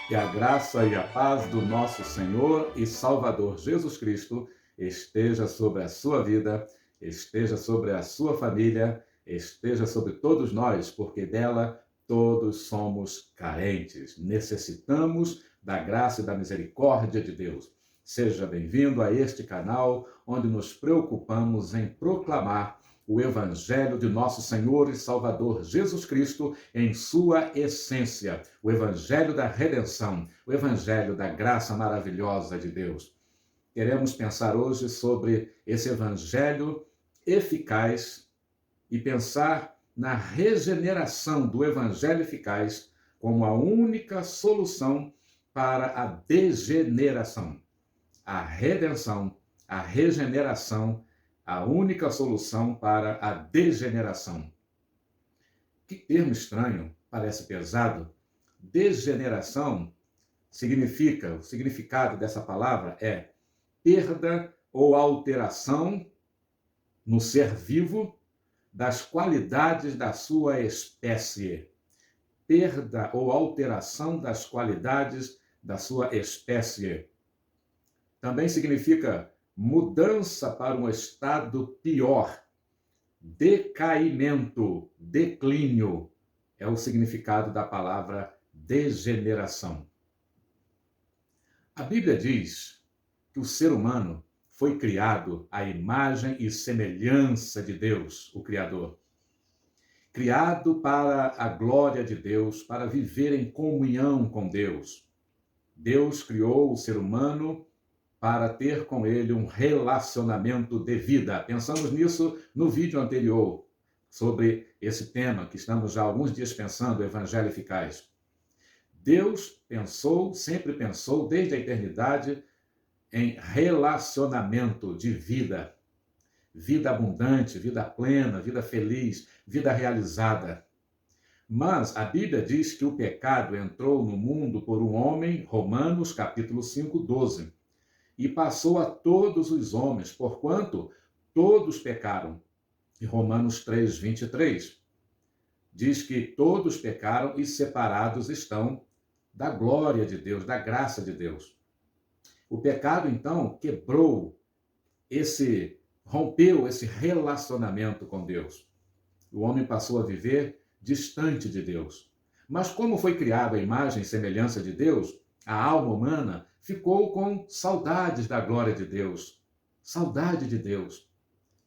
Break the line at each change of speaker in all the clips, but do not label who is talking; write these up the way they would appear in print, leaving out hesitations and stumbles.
Que a graça e a paz do nosso Senhor e Salvador Jesus Cristo esteja sobre a sua vida, esteja sobre a sua família, esteja sobre todos nós, porque dela todos somos carentes. Necessitamos da graça e da misericórdia de Deus. Seja bem-vindo a este canal, onde nos preocupamos em proclamar o Evangelho de nosso Senhor e Salvador Jesus Cristo em sua essência, o Evangelho da redenção, o Evangelho da graça maravilhosa de Deus. Queremos pensar hoje sobre esse Evangelho eficaz e pensar na regeneração do Evangelho eficaz como a única solução para a degeneração. A redenção, a regeneração, a única solução para a degeneração. Que termo estranho, parece pesado. Degeneração significa, o significado dessa palavra é perda ou alteração no ser vivo das qualidades da sua espécie. Perda ou alteração das qualidades da sua espécie. Também significa mudança para um estado pior. Decaimento, declínio, é o significado da palavra degeneração. A Bíblia diz que o ser humano foi criado à imagem e semelhança de Deus, o Criador. Criado para a glória de Deus, para viver em comunhão com Deus. Deus criou o ser humano para ter com ele um relacionamento de vida. Pensamos nisso no vídeo anterior, sobre esse tema que estamos já há alguns dias pensando, o Evangelho eficaz. Deus pensou, sempre pensou, desde a eternidade, em relacionamento de vida. Vida abundante, vida plena, vida feliz, vida realizada. Mas a Bíblia diz que o pecado entrou no mundo por um homem, Romanos capítulo 5, 12. E passou a todos os homens, porquanto todos pecaram. E Romanos 3, 23 diz que todos pecaram e separados estão da glória de Deus, da graça de Deus. O pecado, então, rompeu esse relacionamento com Deus. O homem passou a viver distante de Deus. Mas como foi criado a imagem e semelhança de Deus, a alma humana ficou com saudades da glória de Deus, saudade de Deus.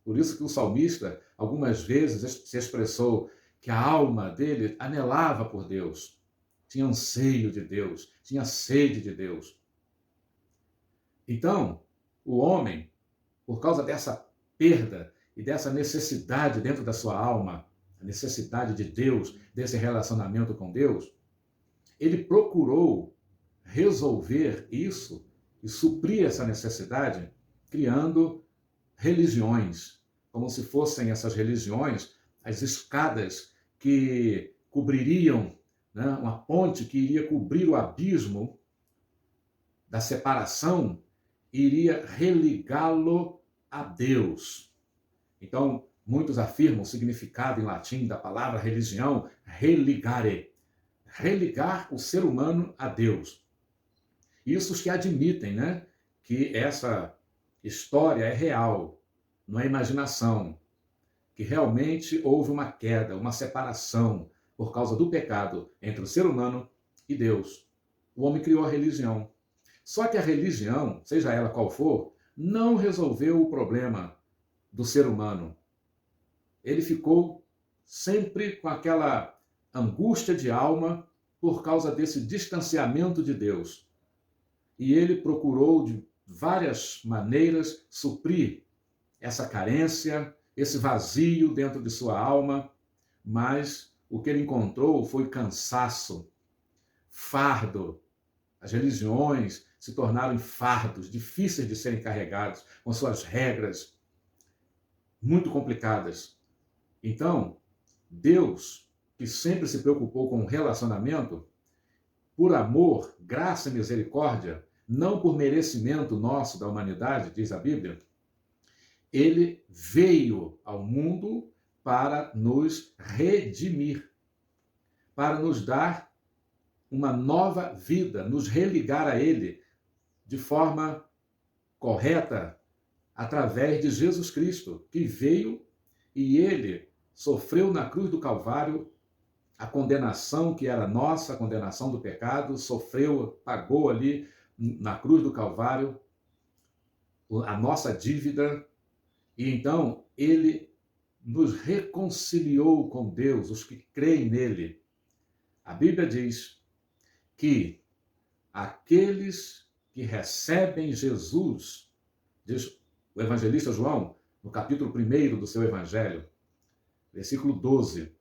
Por isso que o salmista, algumas vezes, se expressou que a alma dele anelava por Deus, tinha anseio de Deus, tinha sede de Deus. Então, o homem, por causa dessa perda e dessa necessidade dentro da sua alma, a necessidade de Deus, desse relacionamento com Deus, ele procurou resolver isso e suprir essa necessidade criando religiões, como se fossem essas religiões as escadas que cobririam, né, uma ponte que iria cobrir o abismo da separação e iria religá-lo a Deus. Então, muitos afirmam o significado em latim da palavra religião, religare, religar o ser humano a Deus. Isso os que admitem, né, que essa história é real, não é imaginação, que realmente houve uma queda, uma separação por causa do pecado entre o ser humano e Deus. O homem criou a religião. Só que a religião, seja ela qual for, não resolveu o problema do ser humano. Ele ficou sempre com aquela angústia de alma por causa desse distanciamento de Deus. E ele procurou de várias maneiras suprir essa carência, esse vazio dentro de sua alma, mas o que ele encontrou foi cansaço, fardo. As religiões se tornaram fardos, difíceis de serem carregados, com suas regras muito complicadas. Então, Deus, que sempre se preocupou com o relacionamento, por amor, graça e misericórdia, não por merecimento nosso da humanidade, diz a Bíblia, ele veio ao mundo para nos redimir, para nos dar uma nova vida, nos religar a Ele de forma correta, através de Jesus Cristo, que veio e Ele sofreu na cruz do Calvário a condenação que era nossa, a condenação do pecado, sofreu, pagou ali na cruz do Calvário a nossa dívida, e então Ele nos reconciliou com Deus, os que creem nele. A Bíblia diz que aqueles que recebem Jesus, diz o evangelista João, no capítulo 1 do seu evangelho, versículo 12,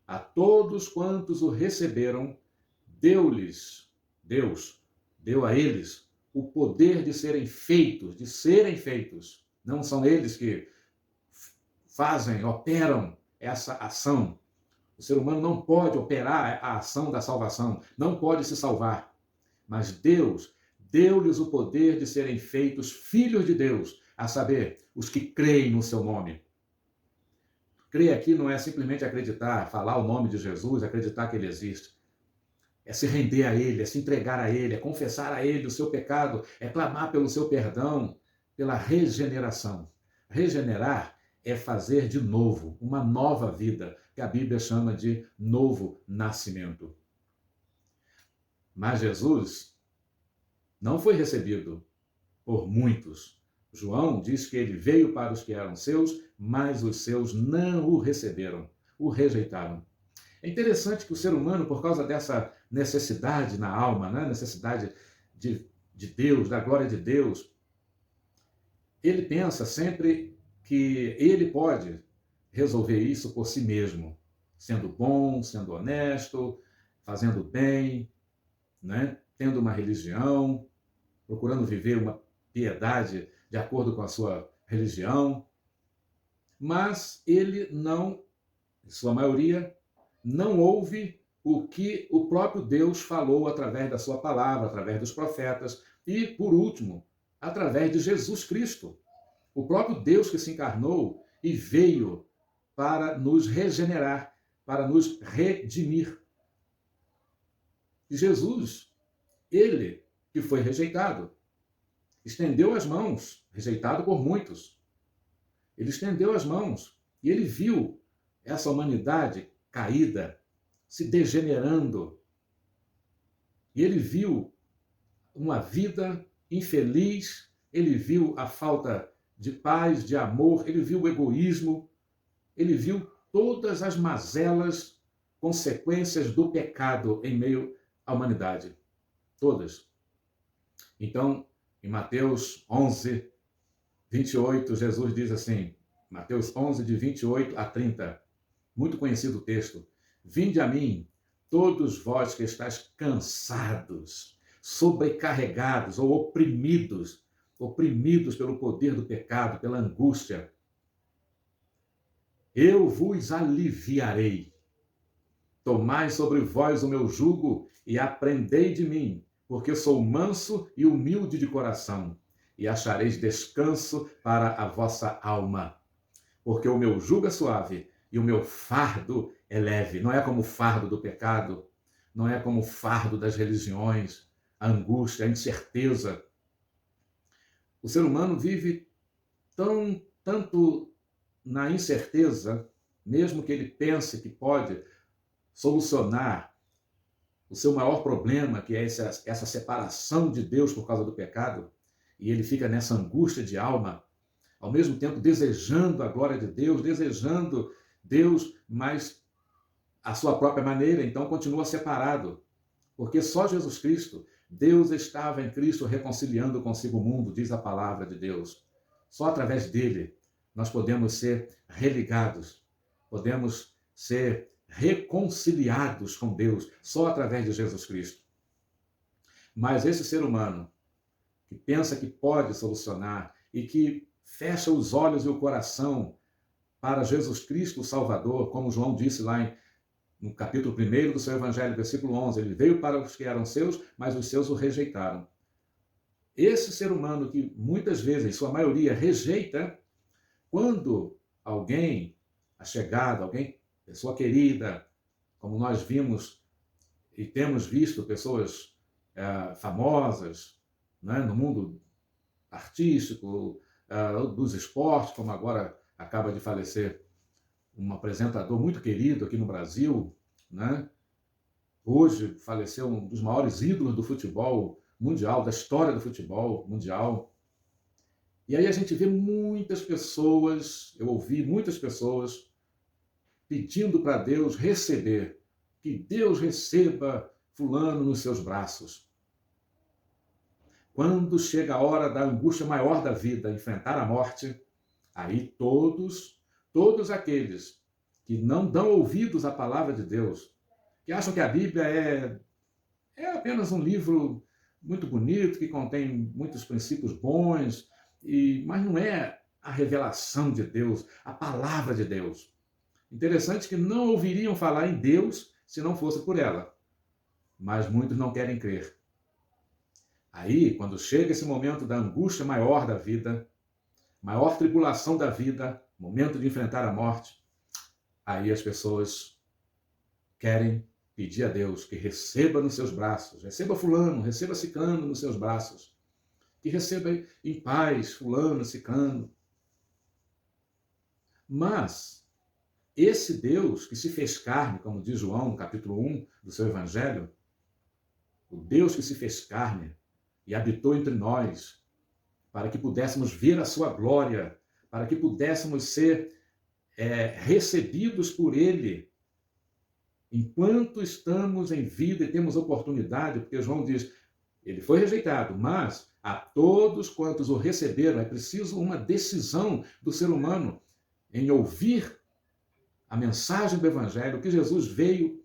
a todos quantos o receberam, Deus deu a eles o poder de serem feitos. Não são eles que fazem, operam essa ação. O ser humano não pode operar a ação da salvação, não pode se salvar. Mas Deus deu-lhes o poder de serem feitos filhos de Deus, a saber, os que creem no seu nome. Crer aqui não é simplesmente acreditar, falar o nome de Jesus, acreditar que ele existe. É se render a ele, é se entregar a ele, é confessar a ele o seu pecado, é clamar pelo seu perdão, pela regeneração. Regenerar é fazer de novo, uma nova vida, que a Bíblia chama de novo nascimento. Mas Jesus não foi recebido por muitos. João diz que ele veio para os que eram seus, mas os seus não o receberam, o rejeitaram. É interessante que o ser humano, por causa dessa necessidade na alma, né? Necessidade de Deus, da glória de Deus, ele pensa sempre que ele pode resolver isso por si mesmo, sendo bom, sendo honesto, fazendo bem, né? Tendo uma religião, procurando viver uma piedade de acordo com a sua religião. Mas ele não, em sua maioria, não ouve o que o próprio Deus falou através da sua palavra, através dos profetas e, por último, através de Jesus Cristo. O próprio Deus que se encarnou e veio para nos regenerar, para nos redimir. E Jesus, ele que foi rejeitado, estendeu as mãos, rejeitado por muitos. Ele estendeu as mãos e ele viu essa humanidade caída, se degenerando. E ele viu uma vida infeliz, ele viu a falta de paz, de amor, ele viu o egoísmo, ele viu todas as mazelas, consequências do pecado em meio à humanidade. Todas. Então, em Mateus 11, 28, Jesus diz assim, Mateus 11, de 28 a 30, muito conhecido o texto, vinde a mim, todos vós que estáis cansados, sobrecarregados ou oprimidos pelo poder do pecado, pela angústia, eu vos aliviarei. Tomai sobre vós o meu jugo e aprendei de mim, porque eu sou manso e humilde de coração, e achareis descanso para a vossa alma. Porque o meu jugo é suave e o meu fardo é leve. Não é como o fardo do pecado, não é como o fardo das religiões, a angústia, a incerteza. O ser humano vive tanto na incerteza, mesmo que ele pense que pode solucionar o seu maior problema, que é essa separação de Deus por causa do pecado, e ele fica nessa angústia de alma, ao mesmo tempo desejando a glória de Deus, desejando Deus, mas à sua própria maneira, então continua separado. Porque só Jesus Cristo, Deus estava em Cristo reconciliando consigo o mundo, diz a palavra de Deus. Só através dele nós podemos ser religados, podemos ser reconciliados com Deus, só através de Jesus Cristo. Mas esse ser humano que pensa que pode solucionar e que fecha os olhos e o coração para Jesus Cristo, o Salvador, como João disse lá no capítulo 1 do seu Evangelho, versículo 11, ele veio para os que eram seus, mas os seus o rejeitaram. Esse ser humano que muitas vezes, em sua maioria, rejeita, quando alguém, achegado, alguém, pessoa querida, como nós vimos e temos visto pessoas famosas, né, no mundo artístico, dos esportes, como agora acaba de falecer um apresentador muito querido aqui no Brasil, né? Hoje faleceu um dos maiores ídolos do futebol mundial, da história do futebol mundial. E aí a gente vê muitas pessoas, eu ouvi muitas pessoas pedindo para Deus receber, que Deus receba fulano nos seus braços. Quando chega a hora da angústia maior da vida, enfrentar a morte, aí todos aqueles que não dão ouvidos à palavra de Deus, que acham que a Bíblia é apenas um livro muito bonito, que contém muitos princípios bons, mas não é a revelação de Deus, a palavra de Deus. Interessante que não ouviriam falar em Deus se não fosse por ela, mas muitos não querem crer. Aí, quando chega esse momento da angústia maior da vida, maior tribulação da vida, momento de enfrentar a morte, aí as pessoas querem pedir a Deus que receba nos seus braços, receba fulano, receba ciclano nos seus braços, que receba em paz fulano, ciclano. Mas esse Deus que se fez carne, como diz João no capítulo 1 do seu evangelho, o Deus que se fez carne e habitou entre nós, para que pudéssemos ver a sua glória, para que pudéssemos ser recebidos por Ele, enquanto estamos em vida e temos oportunidade, porque João diz, ele foi rejeitado, mas a todos quantos o receberam, é preciso uma decisão do ser humano em ouvir a mensagem do Evangelho, o que Jesus veio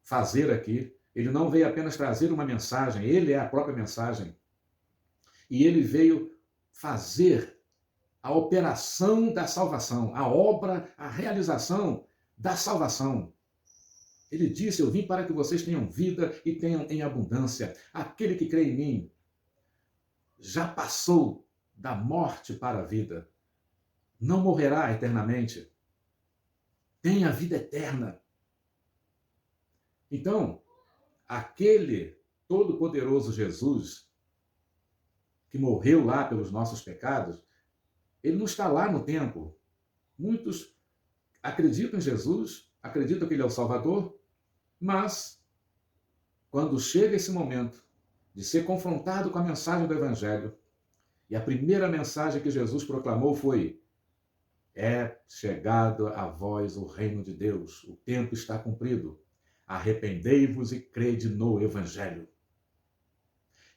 fazer aqui. Ele não veio apenas trazer uma mensagem, ele é a própria mensagem. E ele veio fazer a operação da salvação, a obra, a realização da salvação. Ele disse, eu vim para que vocês tenham vida e tenham em abundância. Aquele que crê em mim já passou da morte para a vida. Não morrerá eternamente. Tem a vida eterna. Então, aquele todo-poderoso Jesus, que morreu lá pelos nossos pecados, ele não está lá no tempo. Muitos acreditam em Jesus, acreditam que ele é o Salvador, mas quando chega esse momento de ser confrontado com a mensagem do Evangelho, e a primeira mensagem que Jesus proclamou foi: é chegado a vós o reino de Deus, o tempo está cumprido, arrependei-vos e crede no Evangelho.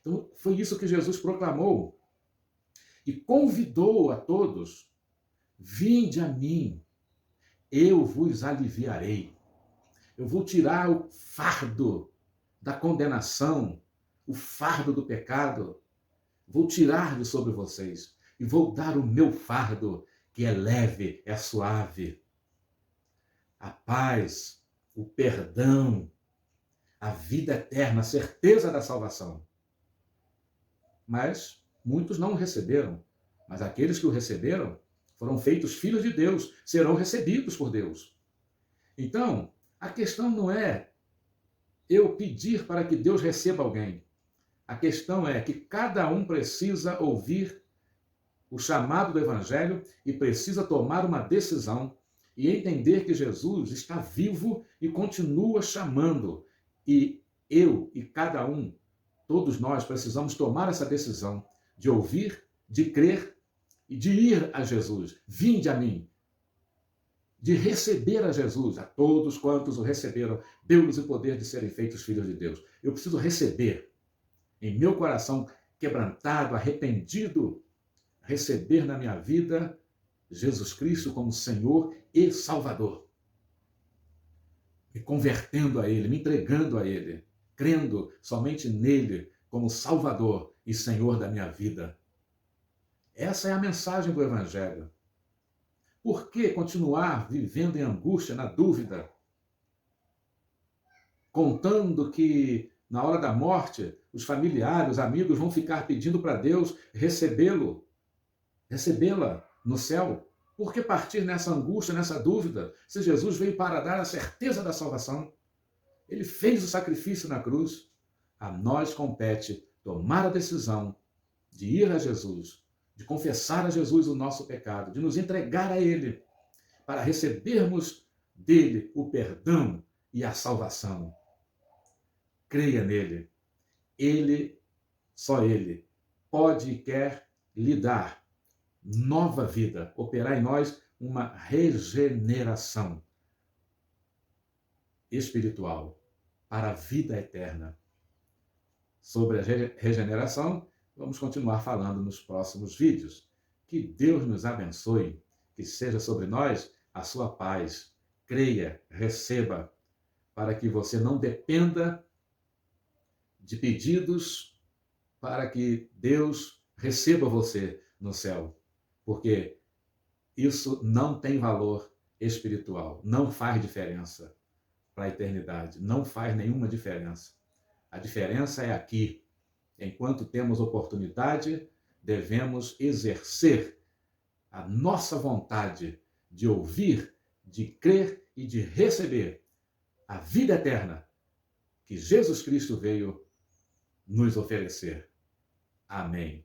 Então, foi isso que Jesus proclamou e convidou a todos: vinde a mim, eu vos aliviarei. Eu vou tirar o fardo da condenação, o fardo do pecado. Vou tirar de sobre vocês e vou dar o meu fardo, que é leve, é suave. A paz, o perdão, a vida eterna, a certeza da salvação. Mas muitos não o receberam. Mas aqueles que o receberam foram feitos filhos de Deus, serão recebidos por Deus. Então, a questão não é eu pedir para que Deus receba alguém. A questão é que cada um precisa ouvir o chamado do Evangelho e precisa tomar uma decisão e entender que Jesus está vivo e continua chamando. E eu e cada um, todos nós precisamos tomar essa decisão de ouvir, de crer e de ir a Jesus. Vinde a mim. De receber a Jesus, a todos quantos o receberam, deu-lhes o poder de serem feitos filhos de Deus. Eu preciso receber, em meu coração quebrantado, arrependido, receber na minha vida Jesus Cristo como Senhor e Salvador. Me convertendo a Ele, me entregando a Ele, crendo somente nele como Salvador e Senhor da minha vida. Essa é a mensagem do Evangelho. Por que continuar vivendo em angústia, na dúvida? Contando que na hora da morte, os familiares, os amigos vão ficar pedindo para Deus recebê-la no céu. Por que partir nessa angústia, nessa dúvida, se Jesus veio para dar a certeza da salvação? Ele fez o sacrifício na cruz. A nós compete tomar a decisão de ir a Jesus, de confessar a Jesus o nosso pecado, de nos entregar a Ele, para recebermos dele o perdão e a salvação. Creia nele. Ele, só ele, pode e quer lhe dar nova vida, operar em nós uma regeneração espiritual para a vida eterna. Sobre a regeneração, vamos continuar falando nos próximos vídeos. Que Deus nos abençoe, que seja sobre nós a sua paz. Creia, receba, para que você não dependa de pedidos para que Deus receba você no céu, porque isso não tem valor espiritual, não faz diferença para a eternidade, não faz nenhuma diferença. A diferença é aqui. Enquanto temos oportunidade, devemos exercer a nossa vontade de ouvir, de crer e de receber a vida eterna que Jesus Cristo veio nos oferecer. Amém.